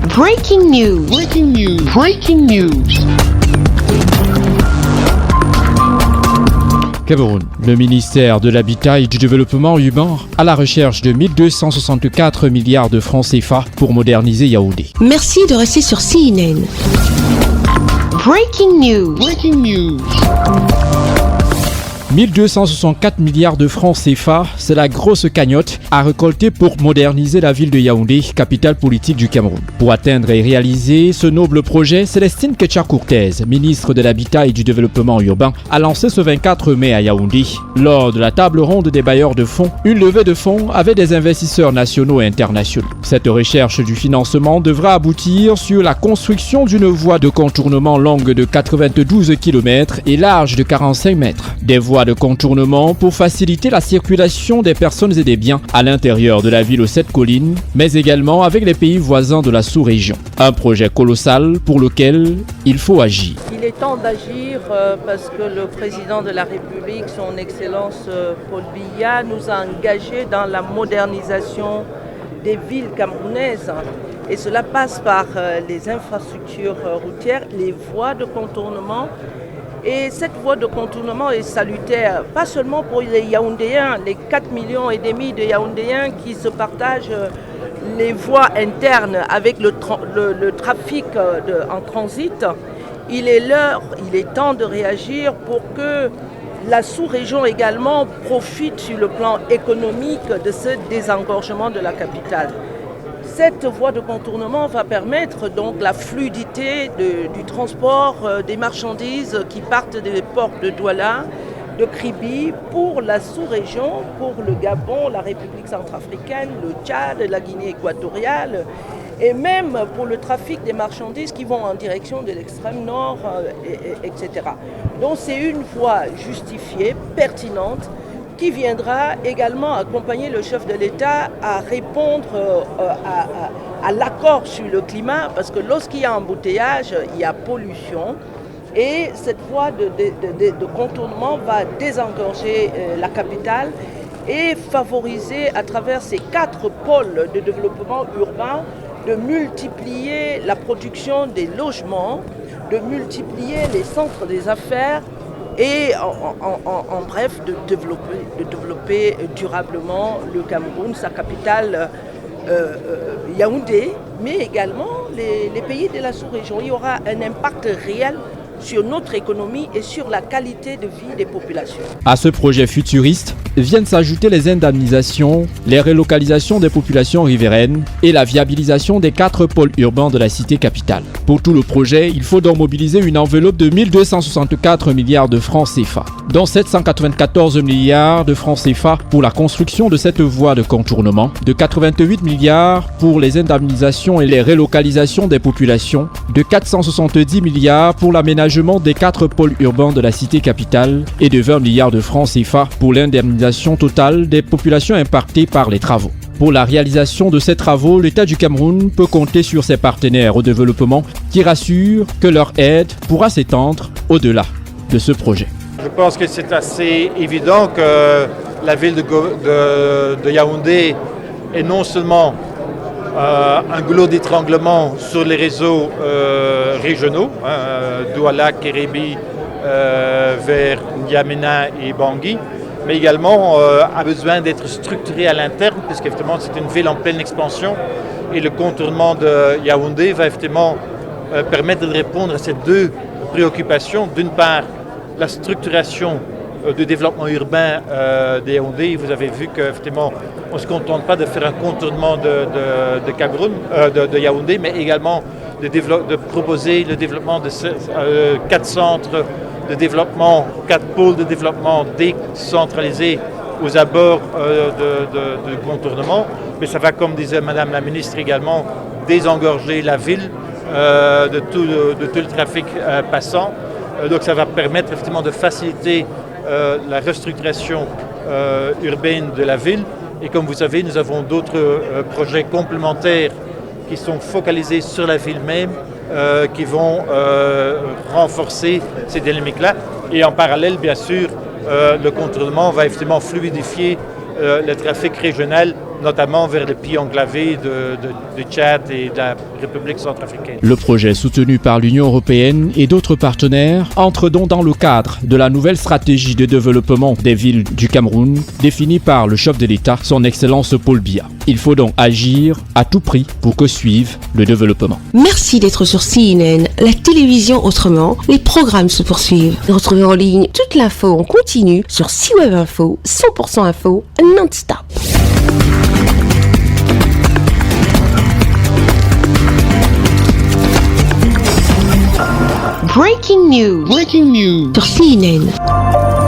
Breaking news. Breaking news. Breaking news. Cameroun, le ministère de l'Habitat et du Développement urbain à la recherche de 1264 milliards de francs CFA pour moderniser Yaoundé. Merci de rester sur CNN. Breaking news. Breaking news. 1264 milliards de francs CFA, c'est la grosse cagnotte à récolter pour moderniser la ville de Yaoundé, capitale politique du Cameroun. Pour atteindre et réaliser ce noble projet, Célestine Ketcha-Courtez, ministre de l'Habitat et du Développement urbain, a lancé ce 24 mai à Yaoundé, lors de la table ronde des bailleurs de fonds, une levée de fonds avec des investisseurs nationaux et internationaux. Cette recherche du financement devra aboutir sur la construction d'une voie de contournement longue de 92 km et large de 45 mètres. Des voies de contournement pour faciliter la circulation des personnes et des biens à l'intérieur de la ville aux 7 collines, mais également avec les pays voisins de la sous-région. Un projet colossal pour lequel il faut agir. Il est temps d'agir parce que le président de la République, son Excellence Paul Biya, nous a engagés dans la modernisation des villes camerounaises. Et cela passe par les infrastructures routières, les voies de contournement. Et cette voie de contournement est salutaire, pas seulement pour les Yaoundéens, les 4,5 millions de Yaoundéens qui se partagent les voies internes avec le trafic en transit. Il est temps de réagir pour que la sous-région également profite sur le plan économique de ce désengorgement de la capitale. Cette voie de contournement va permettre donc la fluidité du transport des marchandises qui partent des ports de Douala, de Kribi, pour la sous-région, pour le Gabon, la République centrafricaine, le Tchad, la Guinée équatoriale, et même pour le trafic des marchandises qui vont en direction de l'extrême nord, etc. Donc c'est une voie justifiée, pertinente, qui viendra également accompagner le chef de l'État à répondre à l'accord sur le climat, parce que lorsqu'il y a embouteillage, il y a pollution. Et cette voie de contournement va désengorger la capitale et favoriser à travers ces 4 pôles de développement urbain de multiplier la production des logements, de multiplier les centres des affaires, et en bref, de développer durablement le Cameroun, sa capitale Yaoundé, mais également les pays de la sous-région. Il y aura un impact réel sur notre économie et sur la qualité de vie des populations. À ce projet futuriste viennent s'ajouter les indemnisations, les relocalisations des populations riveraines et la viabilisation des 4 pôles urbains de la cité capitale. Pour tout le projet, il faut donc mobiliser une enveloppe de 1264 milliards de francs CFA, dont 794 milliards de francs CFA pour la construction de cette voie de contournement, de 88 milliards pour les indemnisations et les relocalisations des populations, de 470 milliards pour l'aménagement des 4 pôles urbains de la cité capitale et de 20 milliards de francs CFA pour l'indemnisation totale des populations impactées par les travaux. Pour la réalisation de ces travaux, l'État du Cameroun peut compter sur ses partenaires au développement qui rassurent que leur aide pourra s'étendre au-delà de ce projet. Je pense que c'est assez évident que la ville de Yaoundé est non seulement un goulot d'étranglement sur les réseaux régionaux, Douala, Kérébi, vers N'Djamena et Bangui, mais également a besoin d'être structuré à l'interne, puisque effectivement c'est une ville en pleine expansion et le contournement de Yaoundé va effectivement permettre de répondre à ces 2 préoccupations. D'une part, la structuration de développement urbain de Yaoundé. Vous avez vu qu'effectivement, on ne se contente pas de faire un contournement de Cameroun, de Yaoundé, mais également de proposer le développement de 4 centres de développement, 4 pôles de développement décentralisés aux abords de contournement. Mais ça va, comme disait Madame la Ministre également, désengorger la ville de tout le trafic passant. Donc ça va permettre effectivement de faciliter la restructuration urbaine de la ville. Et comme vous savez, nous avons d'autres projets complémentaires qui sont focalisés sur la ville même, qui vont renforcer ces dynamiques-là. Et en parallèle, bien sûr, le contournement va effectivement fluidifier le trafic régional, notamment vers les pays enclavés du Tchad et de la République centrafricaine. Le projet soutenu par l'Union européenne et d'autres partenaires entre donc dans le cadre de la nouvelle stratégie de développement des villes du Cameroun définie par le chef de l'État, son Excellence Paul Biya. Il faut donc agir à tout prix pour que suive le développement. Merci d'être sur CNN, la télévision autrement. Les programmes se poursuivent. Retrouvez en ligne toute l'info en continu sur C-Web Info, 100% info, non-stop. Breaking news. Breaking news. Sur CNN.